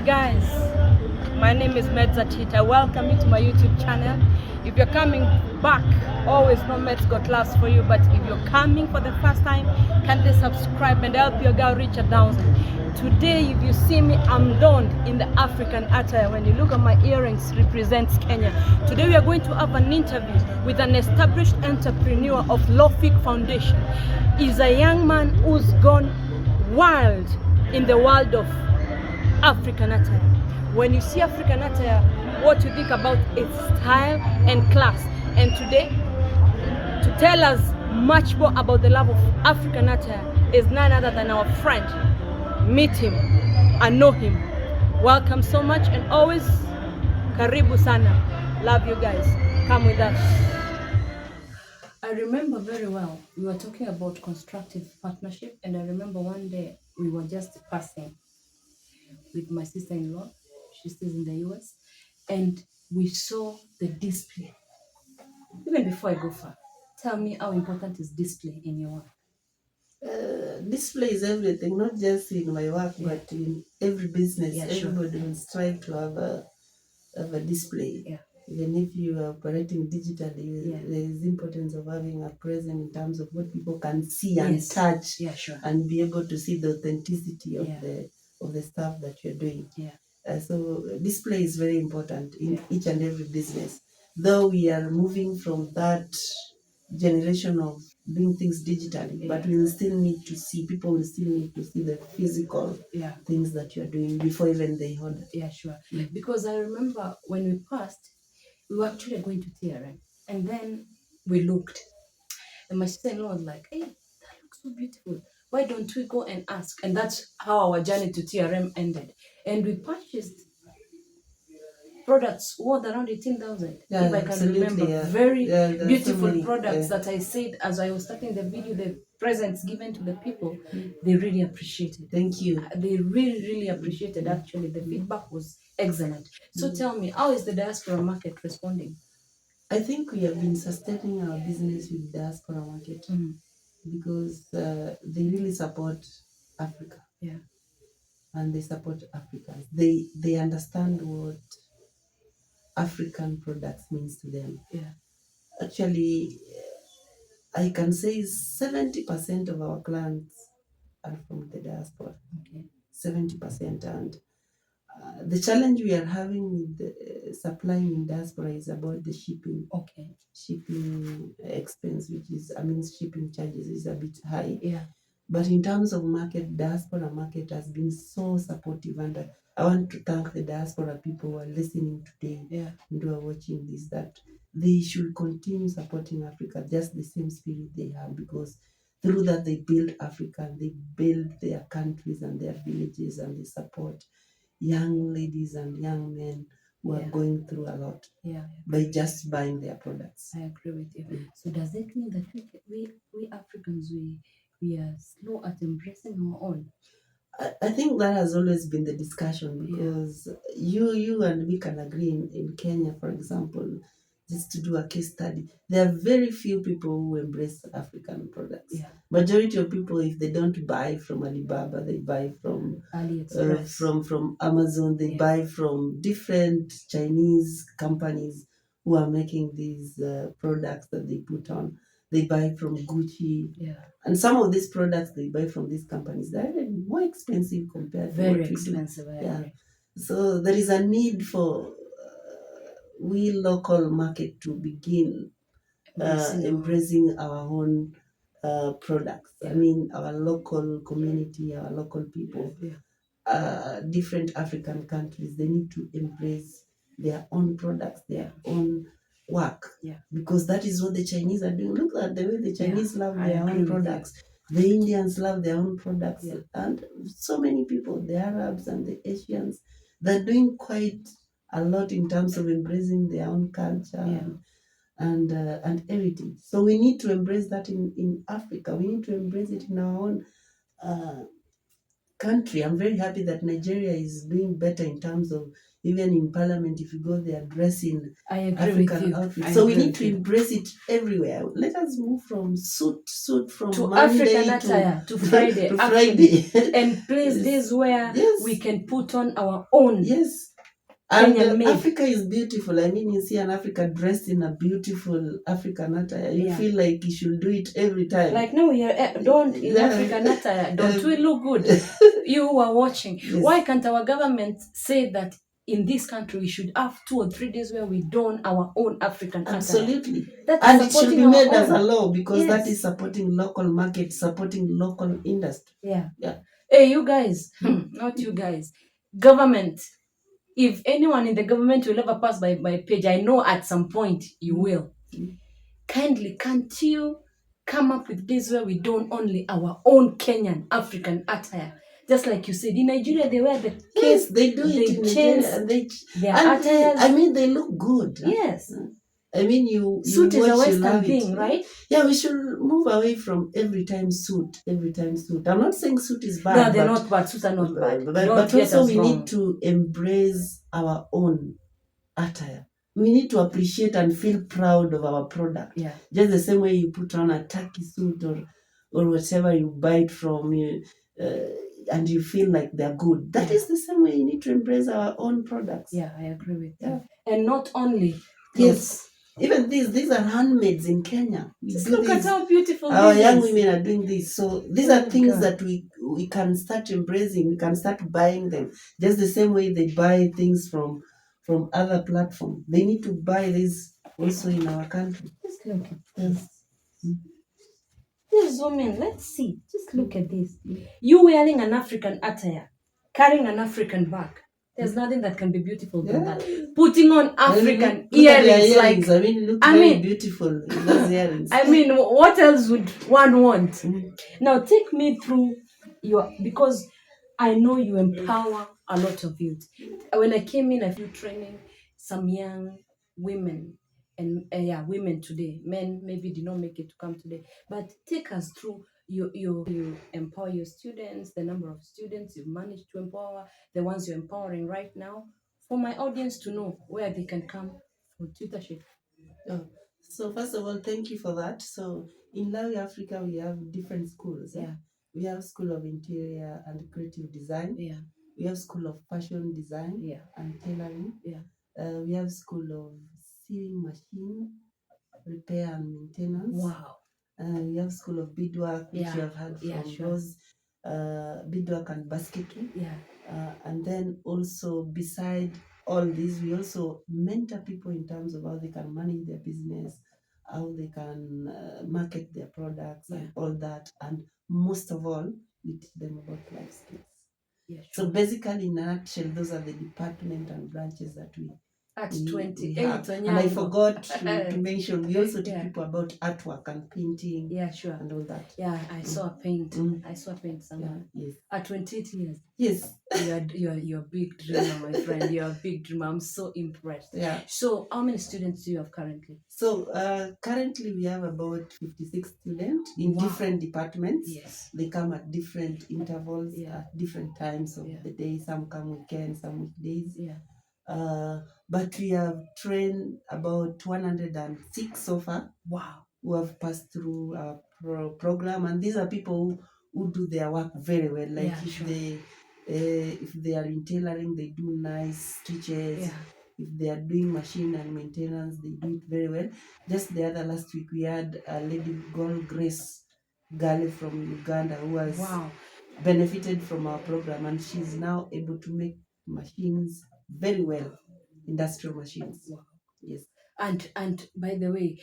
guys, my name is Tita. Welcome you to my YouTube channel. If you're coming back, always know Meds got loves for you. But if you're coming for the first time, kindly subscribe and help your girl reach 1,000. Today, if you see me, I'm donned in the African attire. When you look at my earrings, represents Kenya. Today, we are going to have an interview with an established entrepreneur of Lofik Foundation. He's a young man who's gone wild in the world of African attire. When you see African attire, what you think about is style and class. And today, to tell us much more about the love of African attire is none other than our friend. Meet him and know him. Welcome so much and always karibu sana. Love you guys. Come with us. I remember very well, we were talking about constructive partnership, and I remember one day we were just passing with my sister-in-law. She stays in the US, and we saw the display. Even before I go far, tell me how important is display in your work? Display is everything, not just in my work, but in every business. Everybody will strive to have a display. Even if you are operating digitally, there is importance of having a presence in terms of what people can see and touch, and be able to see the authenticity of the stuff that you're doing. So display is very important in each and every business. Though we are moving from that generation of doing things digitally, but we will still need to see, people will still need to see the physical things that you're doing before even they order. Because I remember when we passed, we were actually going to TRM, and then we looked, and my sister-in-law was like, hey, that looks so beautiful. Why don't we go and ask? And that's how our journey to TRM ended. And we purchased products worth around 18,000, if I can remember. Very beautiful products that I said as I was starting the video, the presents given to the people, they really appreciated. Thank you. They really appreciated. Actually, the feedback was excellent. So tell me, how is the diaspora market responding? I think we have been sustaining our business with diaspora market because they really support Africa. And they support Africans. They understand what African products means to them. Actually, I can say 70% of our clients are from the diaspora. 70%. And the challenge we are having with supplying in diaspora is about the shipping. Shipping expense, which is, shipping charges is a bit high. But in terms of market, diaspora market has been so supportive, and I want to thank the diaspora people who are listening today and who are watching this, that they should continue supporting Africa, just the same spirit they have, because through that they build Africa, they build their countries and their villages, and they support young ladies and young men who are going through a lot by just buying their products. I agree with you. So does it mean that we Africans, we are slow at embracing our own? I think that has always been the discussion, because you and we can agree in Kenya, for example, just to do a case study, there are very few people who embrace African products. Majority of people, if they don't buy from Alibaba, they buy from from Amazon, they buy from different Chinese companies who are making these products that they put on. They buy from Gucci. And some of these products they buy from these companies, they're even more expensive compared to what we expensive. do. So there is a need for we local market to begin embracing our own products. Our local community, our local people, different African countries, they need to embrace their own products, their own work, because that is what the Chinese are doing. Look at the way the Chinese love their own products. The Indians love their own products, and so many people, the Arabs and the Asians, they're doing quite a lot in terms of embracing their own culture and heritage. So we need to embrace that in Africa. We need to embrace it in our own country. I'm very happy that Nigeria is doing better in terms of even in parliament. If you go, they are dressing African outfits. So we need to embrace it everywhere. Let us move from suit from to Monday African attire to Friday, to Friday. And place days where we can put on our own. Yes. And Africa is beautiful. I mean, you see an African dressed in a beautiful African attire. You feel like you should do it every time. Like, no, don't in African attire. Don't we look good? You who are watching. Yes. Why can't our government say that in this country we should have 2 or 3 days where we don our own African attire? Absolutely. And it should be made as a law, because that is supporting local market, supporting local industry. Yeah. Hey, you guys, not you guys. Government. If anyone in the government will ever pass by my page, I know at some point you will. Kindly, can't you come up with days where we don only our own Kenyan African attire? Just like you said, in Nigeria they wear the yes, they do it in Nigeria, and their attires. I mean, they look good. Yes. I mean, you suit is a Western thing, right? Yeah, we should move away from every time suit. I'm not saying suit is bad. No, they're not bad. Suits are not bad. But also we need to embrace our own attire. We need to appreciate and feel proud of our product. Yeah. Just the same way you put on a turkey suit or whatever you buy it from, and you feel like they're good. That is the same way you need to embrace our own products. Yeah, I agree with that. And not only yes. Even these are handmaids in Kenya. Just look at how beautiful our young women are doing this. So these are things that we can start embracing. We can start buying them. Just the same way they buy things from other platforms. They need to buy this also in our country. Just look at this. This woman, let's see. Just look at this. You wearing an African attire, carrying an African bag. There's nothing that can be beautiful than that. Putting on African earrings, like I mean, look very beautiful in those earrings. I mean, what else would one want? Now, take me through because I know you empower a lot of youth. When I came in, I feel training some young women and women today. Men maybe did not make it to come today, but take us through. You empower your students, the number of students you manage to empower, the ones you're empowering right now, for my audience to know where they can come for tutorship. So first of all, thank you for that. So in Lawi Africa, we have different schools. Yeah. We have School of Interior and Creative Design. Yeah. We have School of Fashion Design and Tailoring. Yeah. We have School of Sewing Machine Repair and Maintenance. Wow. We have School of Beadwork, which you have heard from Rose, beadwork and basketry. Yeah. And then also beside all this, we also mentor people in terms of how they can manage their business, how they can market their products and all that. And most of all, we teach them about life skills. Yeah, sure. So basically, in a nutshell, those are the department and branches that we at 28 and I forgot to mention, we also teach people about artwork and painting. Yeah, sure. And all that. Yeah, I saw a paint. I saw a paint somewhere. Yeah, yes. At 28 years. Yes. You're a big dreamer, my friend. You're a big dreamer. I'm so impressed. Yeah. So how many students do you have currently? So currently we have about 56 students in different departments. Yes. They come at different intervals, at different times of the day. Some come weekends, some weekdays. Yeah. But we have trained about 106 so far. Wow. Who have passed through our program, and these are people who do their work very well. Like if they are in tailoring, they do nice stitches. Yeah. If they are doing machine and maintenance, they do it very well. Just the other last week, we had a lady called Grace Gale from Uganda who has benefited from our program, and she's now able to make machines very well, industrial machines. Wow. Yes. And by the way,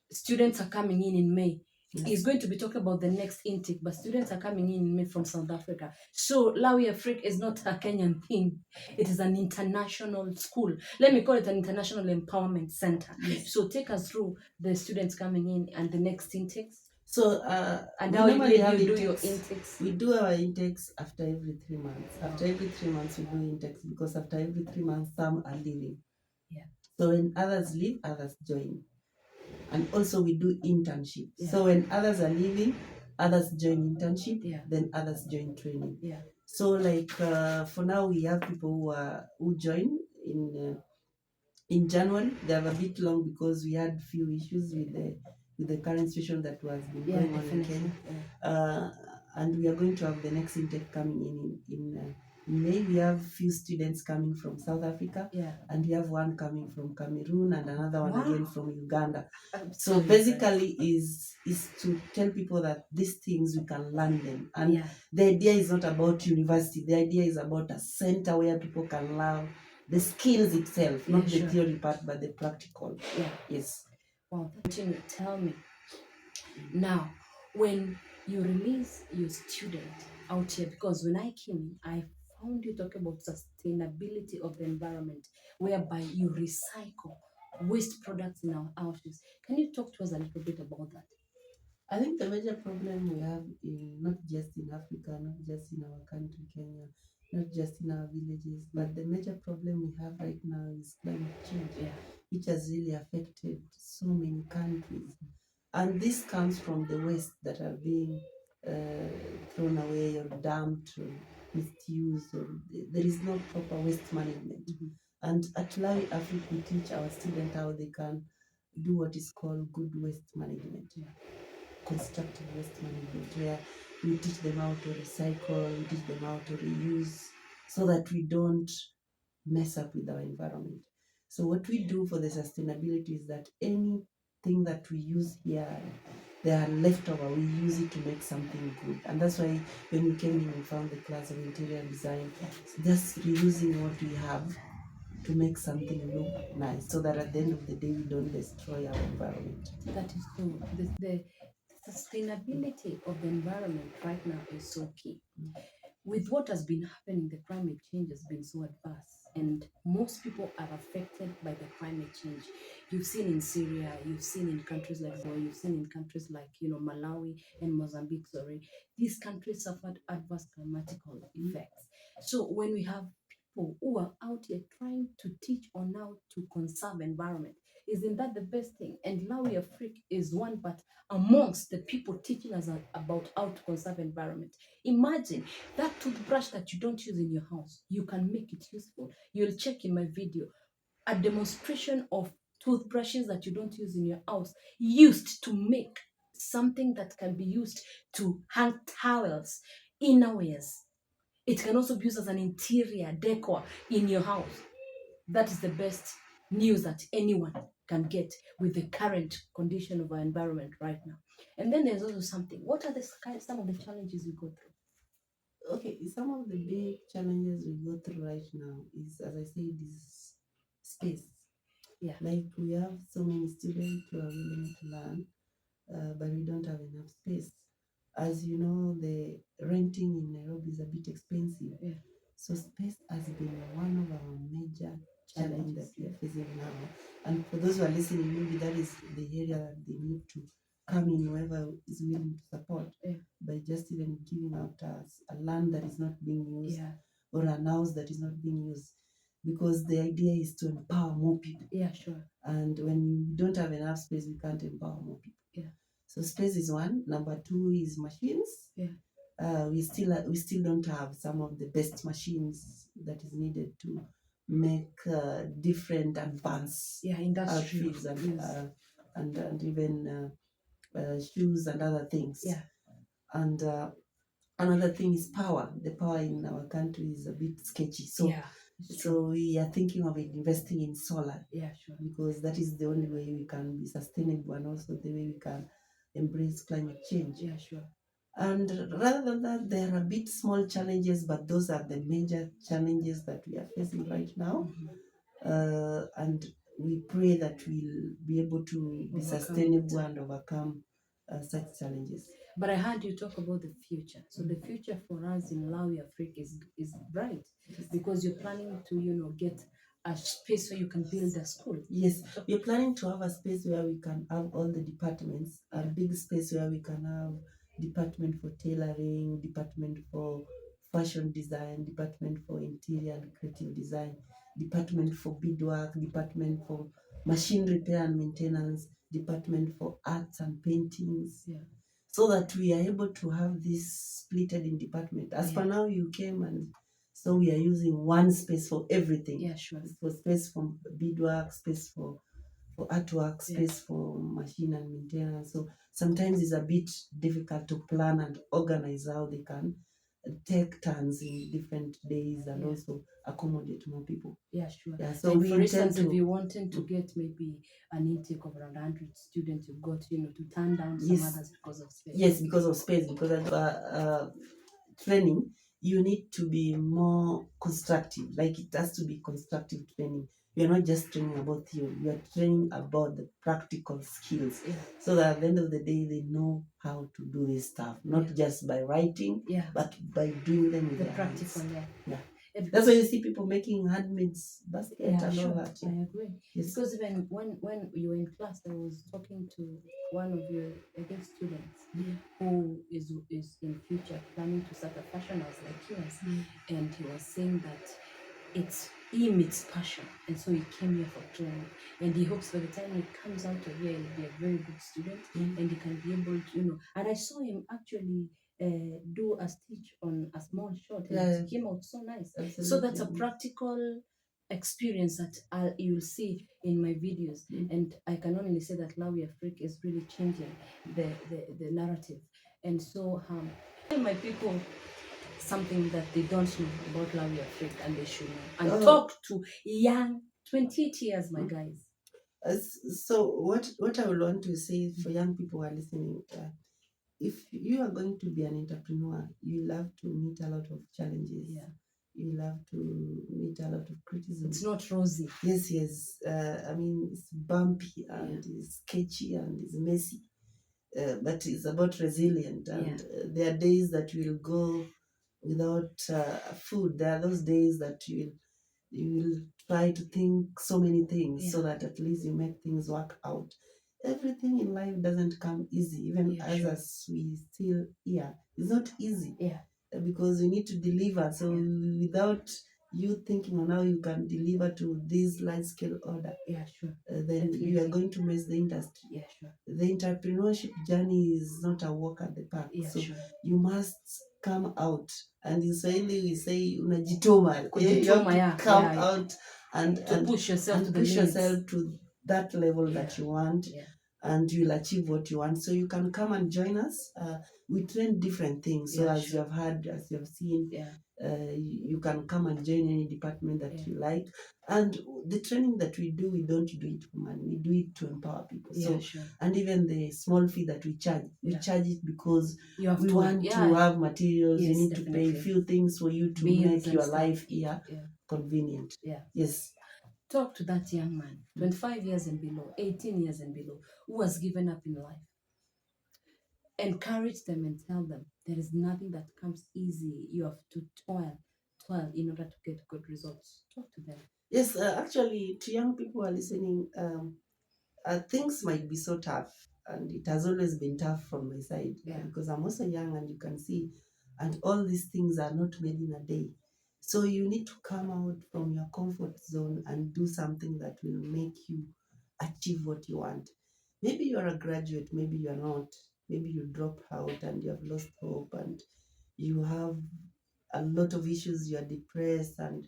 students are coming in May. He's going to be talking about the next intake, but students are coming in May from South Africa. So Lawi Africa is not a Kenyan thing. It is an international school. Let me call it an international empowerment center. Yes. So take us through the students coming in and the next intakes. So and how you do your intakes? We do our intakes after every 3 months. After every 3 months we do intakes, because after every 3 months some are leaving. Yeah. So when others leave, others join. And also we do internship. Yeah. So when others are leaving, others join internship, then others join training. Yeah. So like for now we have people who join in January. They have a bit long because we had few issues with the current situation that was been going on in Kenya. And we are going to have the next intake coming in May. We have few students coming from South Africa, and we have one coming from Cameroon and another one again from Uganda. So basically is to tell people that these things we can learn them, and the idea is not about university. The idea is about a center where people can learn the skills itself, not the theory part, but the practical. Yes. Well, continue. Tell me now, when you release your student out here, because when I came in, I found you talking about sustainability of the environment, whereby you recycle waste products in our houses. Can you talk to us a little bit about that? I think the major problem we have in not just in Africa, not just in our country, Kenya, not just in our villages, but the major problem we have right now is climate change, which has really affected so many countries. And this comes from the waste that are being thrown away or dumped or misused, or there is no proper waste management. And at Lawi Africa, we teach our students how they can do what is called good waste management, constructive waste management, where we teach them how to recycle, we teach them how to reuse, so that we don't mess up with our environment. So what we do for the sustainability is that anything that we use here, they are leftover, we use it to make something good. And that's why when we came in, we found the class of interior design, just reusing what we have to make something look nice, so that at the end of the day we don't destroy our environment. That is true. The sustainability of the environment right now is so key. With what has been happening, the climate change has been so adverse, and most people are affected by the climate change. You've seen in Syria, you've seen in countries like you've seen in countries like Malawi and Mozambique. Sorry, these countries suffered adverse climatical effects. So when we have people who are out here trying to teach on how to conserve environment, isn't that the best thing? And Lawi Afrique is one, but amongst the people teaching us about how to conserve environment. Imagine that toothbrush that you don't use in your house, you can make it useful. You'll check in my video a demonstration of toothbrushes that you don't use in your house, used to make something that can be used to hang towels, innerwears. It can also be used as an interior decor in your house. That is the best news that anyone can get with the current condition of our environment right now. And then there's also something. What are some of the challenges we go through? Okay, some of the big challenges we go through right now is, as I said, is space. Like we have so many students who are willing to learn, but we don't have enough space. As you know, the renting in Nairobi is a bit expensive. So space has been one of our major challenges that we are facing now. And for those who are listening, maybe that is the area that they need to come in, whoever is willing to support, by just even giving out a land that is not being used, or an house that is not being used. Because the idea is to empower more people. And when you don't have enough space, we can't empower more people. So space is one. Number two is machines. We still don't have some of the best machines that is needed to make different advanced outfits and even shoes and other things. And another thing is power. The power in our country is a bit sketchy. So we are thinking of investing in solar. Because that is the only way we can be sustainable, and also the way we can embrace climate change. And rather than that, there are a bit small challenges, but those are the major challenges that we are facing right now. And we pray that we'll be able to be sustainable and overcome such challenges. But I heard you talk about the future. So the future for us in Lawi Africa is bright, because you're planning to get a space where you can build a school. Yes, we're planning to have a space where we can have all the departments, a big space where we can have department for tailoring, department for fashion design, department for interior and creative design, department for beadwork, department for machine repair and maintenance, department for arts and paintings. so that we are able to have this splitted in department. As for now, you came and so we are using one space for everything. Yeah, sure. For space for beadwork, space for artwork, space for machine and maintenance. So sometimes it's a bit difficult to plan and organize how they can take turns in different days and also accommodate more people. Yeah, sure. Yeah, so like we for instance, intend if you wanted to get maybe an intake of around 100 students, you've got, to turn down some others because of space. Yes, because of space, because training, you need to be more constructive. Like it has to be constructive training. You're not just training about theory, you are training about the practical skills. So that at the end of the day, they know how to do this stuff, not just by writing, but by doing them with the their practical hands. Yeah. That's why you see people making handmade baskets and all sure. that. I agree. Yes. Because even when you were in class, I was talking to one of your, I think, students who is in future planning to start a fashion house like yours, and he was saying that it's him, it's passion, and so he came here for training, and he hopes by the time he comes out of here, he'll be a very good student, and he can be able to, And I saw him actually do a stitch on a small shot, and it came out so nice. Absolutely. So that's a practical experience that you'll see in my videos, and I can only say that Lawi Afrique is really changing the narrative, and so my people something that they don't know about Lawi Afrique and they should know, and talk to young 28 years, my guys. So what I would want to say for young people who are listening, if you are going to be an entrepreneur, you'll have to meet a lot of challenges. You'll have to meet a lot of criticism. It's not rosy. Yes. I mean, it's bumpy and it's sketchy and it's messy. But it's about resilience. And there are days that you will go without food. There are those days that you will try to think so many things so that at least you make things work out. Everything in life doesn't come easy, even as we still here. It's not easy because we need to deliver. So without you thinking on how you can deliver to this large scale order, then you are going to mess the industry. The entrepreneurship journey is not a walk at the park. You must come out, and in Swahili we say unajitoma. You have to come out and push yourself to that level that you want, and you'll achieve what you want. So you can come and join us. We train different things. So as you have heard, as you have seen, you can come and join any department that you like. And the training that we do, we don't do it for money. We do it to empower people. And even the small fee that we charge it because we want to have materials. You need to pay a few things for you to make your life here convenient. Yes. Talk to that young man, 25 years and below, 18 years and below, who has given up in life. Encourage them and tell them there is nothing that comes easy. You have to toil in order to get good results. Talk to them. Yes, actually, to young people who are listening, things might be so tough, and it has always been tough from my side because I'm also young, and you can see, and all these things are not made in a day. So you need to come out from your comfort zone and do something that will make you achieve what you want. Maybe you're a graduate, maybe you're not. Maybe you drop out and you have lost hope and you have a lot of issues, you are depressed and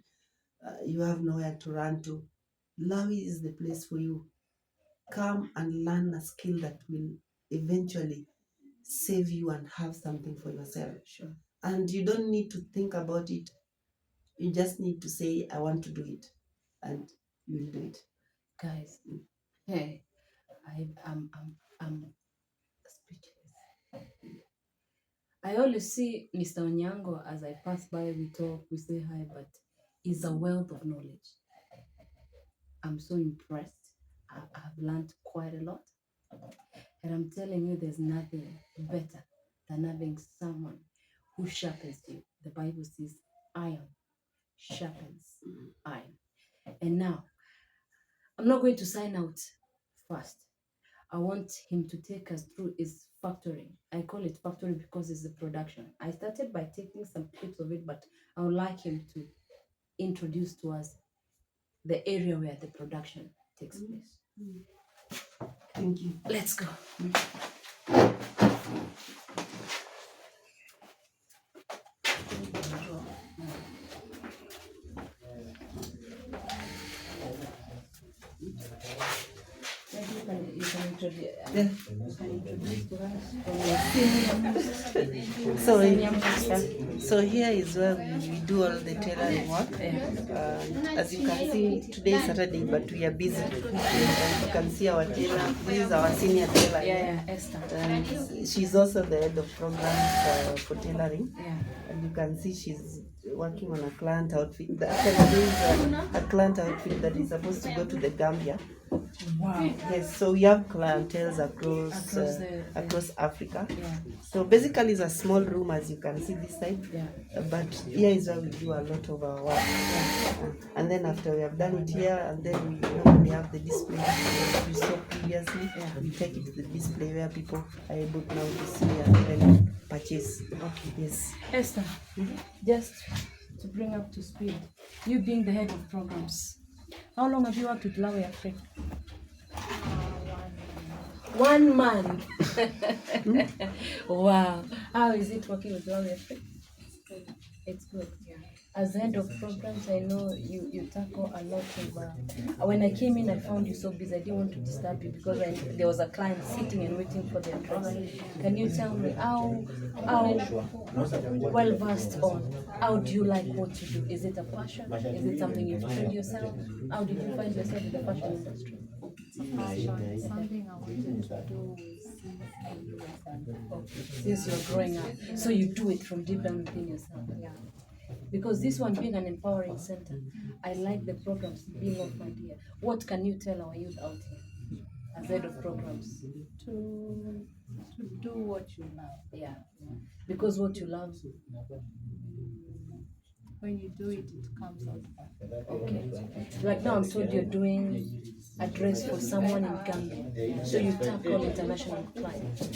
you have nowhere to run to. Lawi is the place for you. Come and learn a skill that will eventually save you and have something for yourself. And you don't need to think about it. You just need to say, I want to do it. And you will do it. Guys, hey, I'm speechless. I always see Mr. Onyango as I pass by, we talk, we say hi, but he's a wealth of knowledge. I'm so impressed. I've learned quite a lot. And I'm telling you, there's nothing better than having someone who sharpens you. The Bible says, iron sharpens iron. And now, I'm not going to sign out fast. I want him to take us through his factory. I call it factory because it's the production. I started by taking some clips of it, but I would like him to introduce to us the area where the production takes place. Thank you. Let's go. So here is where we do all the tailoring work. As you can see, today is Saturday, but we are busy. And you can see our tailor. This is our senior tailor. Esther. And she's also the head of programs for tailoring. And you can see she's working on a client outfit. There is a client outfit that is supposed to go to the Gambia. Wow. Yes, so we have clientele across Africa. So basically it's a small room, as you can see this side. But here is where we do a lot of our work. And then after we have done it here, and then we normally have the display that we saw previously. We take it to the display where people are able now to see and then purchase. Yes. Esther, just to bring up to speed, you being the head of programs, how long have you worked with Lawe Africa? 1 month. Wow. How is it working with Lawe Africa? It's good. As head of programs, I know you tackle a lot of. When I came in, I found you so busy. I didn't want to disturb you because there was a client sitting and waiting for their dress. Can you tell me how well versed on? How do you like what you do? Is it a passion? Is it something you've trained yourself? How did you find yourself in the fashion industry? Passion, something I wanted to do Since you're growing up, so you do it from deep down within yourself. Because this one being an empowering center, I like the programs being Opharned here. What can you tell our youth out here as head of programs? to do what you love. Because what you love. When you do it, it comes out. Okay. Like now I'm told you're doing a dress for someone in Gambia. So you tackle international clients.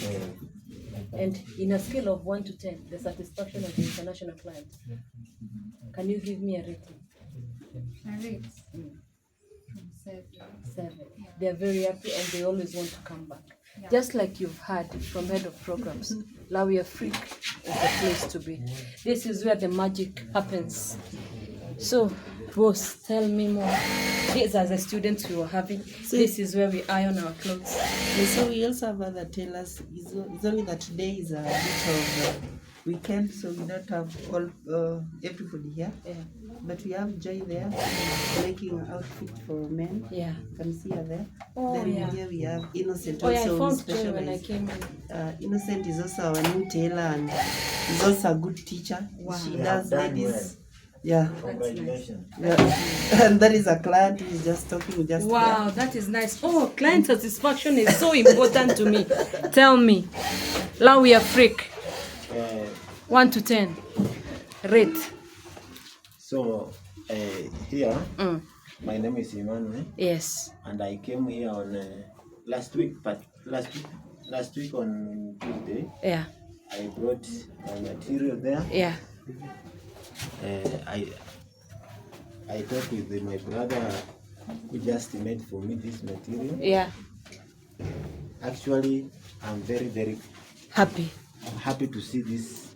And in a scale of 1 to 10, the satisfaction of the international client, can you give me a rating? I rate from 7. 7. They're very happy and they always want to come back. Just like you've heard from head of programs, Lawe Africa is the place to be. This is where the magic happens. So, boss, tell me more. These are the students we were having. This is where we iron our clothes. So we also have other tailors. It's only that today is a bit of weekend, so we don't have all everybody here. But we have Joy there making an outfit for men. You can see her there. Then here we have Innocent also. I found Joy when I came in. Innocent is also our new tailor and is also a good teacher. She does ladies. Congratulations. And that is a client who is just talking wow, that is nice. Oh, client satisfaction is so important to me. Tell me, Lawe Africa, 1 to 10, rate. So here, my name is Emmanuel. Yes. And I came here on last week on Tuesday. I brought my material there. I talked with my brother who just made for me this material. Actually, I'm very, very happy to see this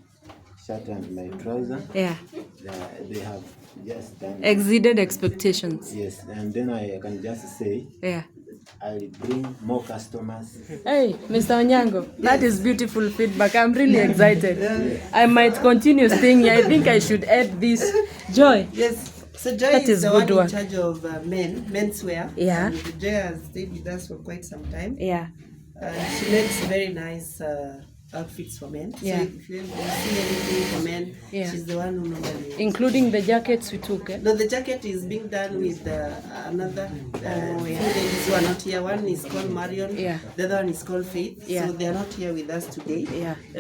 shirt and my trouser. They have just done exceeded expectations. Yes, and then I can just say I'll bring more customers. Hey, Mr. Onyango, that is beautiful feedback. I'm really excited. I might continue staying here. I think I should add this. Joy. Yes. So Joy is the one in charge of menswear. And Joy has stayed with us for quite some time. She makes very nice outfits for men. So if you see anything for men, she's the one who normally. Including the jackets we took. No, the jacket is being done with another few ladies who are not here. One is called Marion. The other one is called Faith. So they are not here with us today.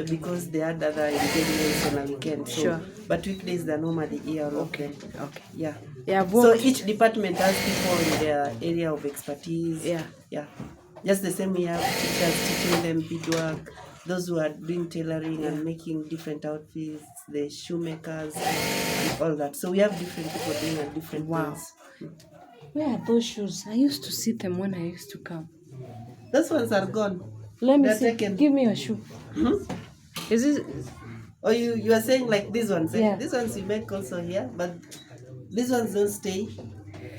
Because they had other engagements on a weekend. So, but weekdays they're normally here. Okay. So each department has people in their area of expertise. Just the same we have teachers teaching them beadwork. Those who are doing tailoring and making different outfits, the shoemakers and all that. So we have different people doing different things. Where are those shoes? I used to see them when I used to come. Those ones are gone. Let me see. Give me your shoe. Is this? Oh, you are saying like these ones? These ones we make also here, but these ones don't stay.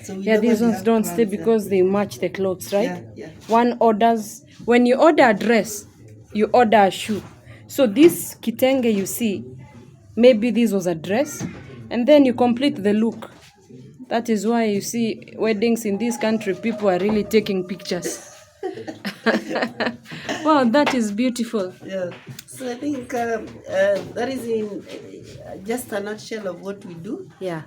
So we Yeah, these normally ones have don't plans, stay because they match the clothes, right? Yeah, yeah. One orders, when you order a dress, you order a shoe. So this kitenge you see, maybe this was a dress, and then you complete the look. That is why you see weddings in this country, people are really taking pictures. Wow, that is beautiful. Yeah. So I think that is in just a nutshell of what we do. Yeah.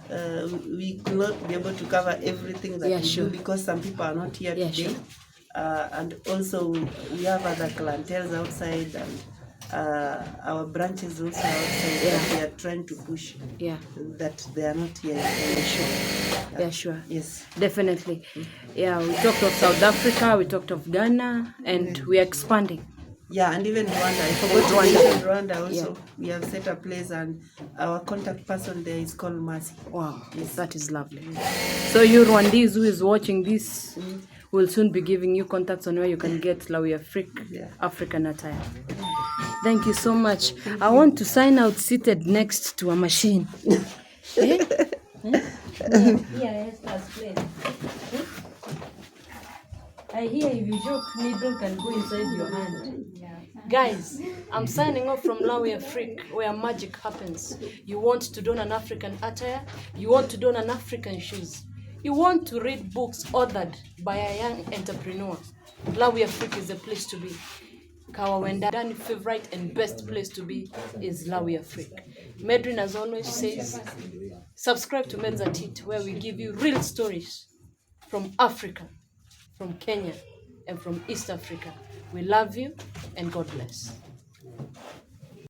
We could not be able to cover everything that we Sure. do because some people are not here today. Sure. And also we have other clientels outside and our branches also outside that we are trying to push. Yeah. That they are not here. Sure. Yes. Definitely. Yeah, we talked of South Africa, we talked of Ghana, and we are expanding. Yeah, and even Rwanda. I forgot to mention Rwanda also. We have set a place and our contact person there is called Mercy. Wow, yes, that is lovely. So you Rwandese who is watching this will soon be giving you contacts on where you can get Lawi African attire. Thank you so much. I want to sign out seated next to a machine. I hear if you joke, needle can go inside your hand. Guys, I'm signing off from Lawi Afrique, where magic happens. You want to don an African attire? You want to don an African shoes? You want to read books authored by a young entrepreneur? Lawi Afrique is the place to be. Kawawendani favorite and best place to be is Lawi Afrique. Medrin, as always, says, subscribe to Medzatit, where we give you real stories from Africa, from Kenya, and from East Africa. We love you, and God bless.